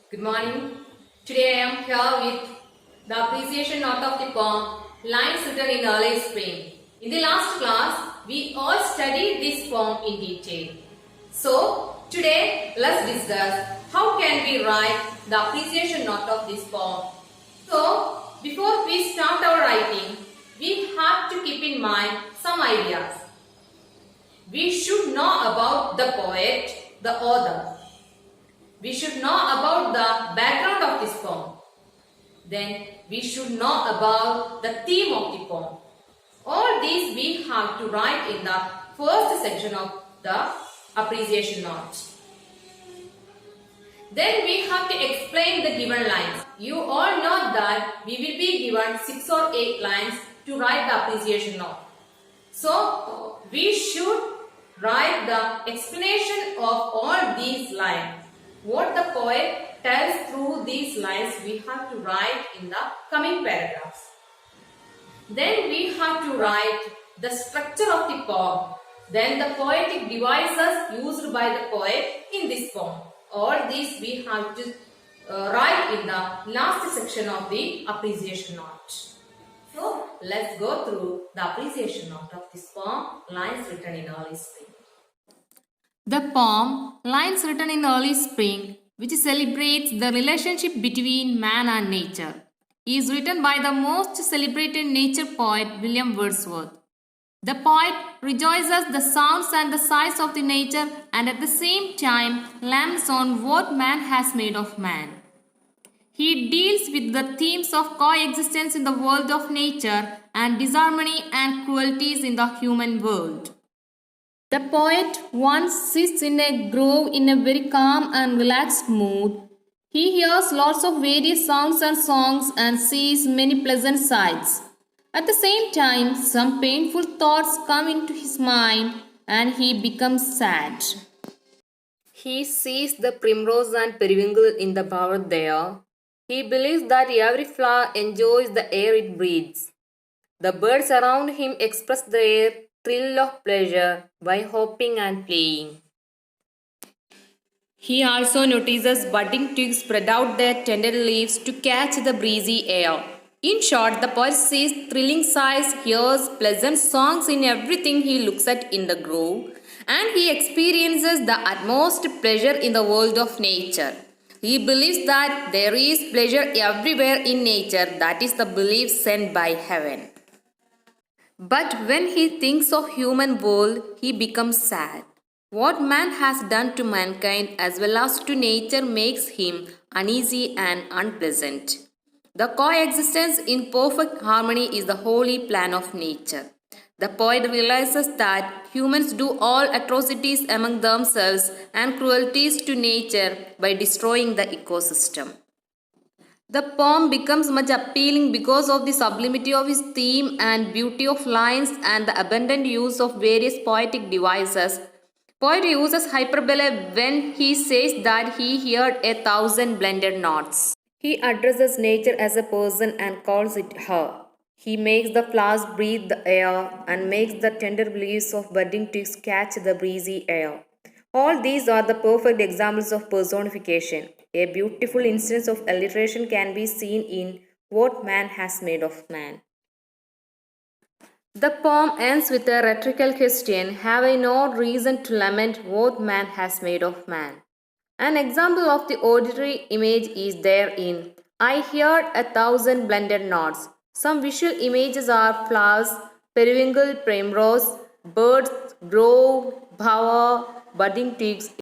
Good morning. Today I am here with the appreciation note of the poem Lines Written in Early Spring. In the last class, we all studied this poem in detail. So, today let's discuss how can we write the appreciation note of this poem. So, before we start our writing, we have to keep in mind some ideas. We should know about the poet, the author. We should know about the background of this poem. Then we should know about the theme of the poem. All these we have to write in the first section of the appreciation note. Then we have to explain the given lines. You all know that we will be given 6 or 8 lines to write the appreciation note. So we should write the explanation of all these lines. What the poet tells through these lines we have to write in the coming paragraphs. Then we have to write the structure of the poem. Then the poetic devices used by the poet in this poem. All these we have to write in the last section of the appreciation note. So let's go through the appreciation note of this poem, Lines Written in Early Spring. The poem Lines Written in Early Spring, which celebrates the relationship between man and nature, is written by the most celebrated nature poet William Wordsworth. The poet rejoices the sounds and the sights of the nature and at the same time laments on what man has made of man. He deals with the themes of coexistence in the world of nature and disharmony and cruelties in the human world. The poet once sits in a grove in a very calm and relaxed mood. He hears lots of various sounds and songs and sees many pleasant sights. At the same time, some painful thoughts come into his mind and he becomes sad. He sees the primrose and periwinkle in the bower there. He believes that every flower enjoys the air it breathes. The birds around him express their thrill of pleasure by hopping and playing. He also notices budding twigs spread out their tender leaves to catch the breezy air. In short, the poet sees thrilling sights, hears pleasant songs in everything he looks at in the grove, and he experiences the utmost pleasure in the world of nature. He believes that there is pleasure everywhere in nature, that is the belief sent by heaven. But when he thinks of human world, he becomes sad. What man has done to mankind as well as to nature makes him uneasy and unpleasant. The coexistence in perfect harmony is the holy plan of nature. The poet realizes that humans do all atrocities among themselves and cruelties to nature by destroying the ecosystem. The poem becomes much appealing because of the sublimity of his theme and beauty of lines and the abundant use of various poetic devices. Poet uses hyperbole when he says that he heard 1,000 blended notes. He addresses nature as a person and calls it her. He makes the flowers breathe the air and makes the tender leaves of budding twigs catch the breezy air. All these are the perfect examples of personification. A beautiful instance of alliteration can be seen in What Man Has Made of Man. The poem ends with a rhetorical question: Have I no reason to lament what man has made of man? An example of the auditory image is there in I heard 1,000 blended notes. Some visual images are flowers, periwinkle, primrose, birds, grove, bower, budding twigs.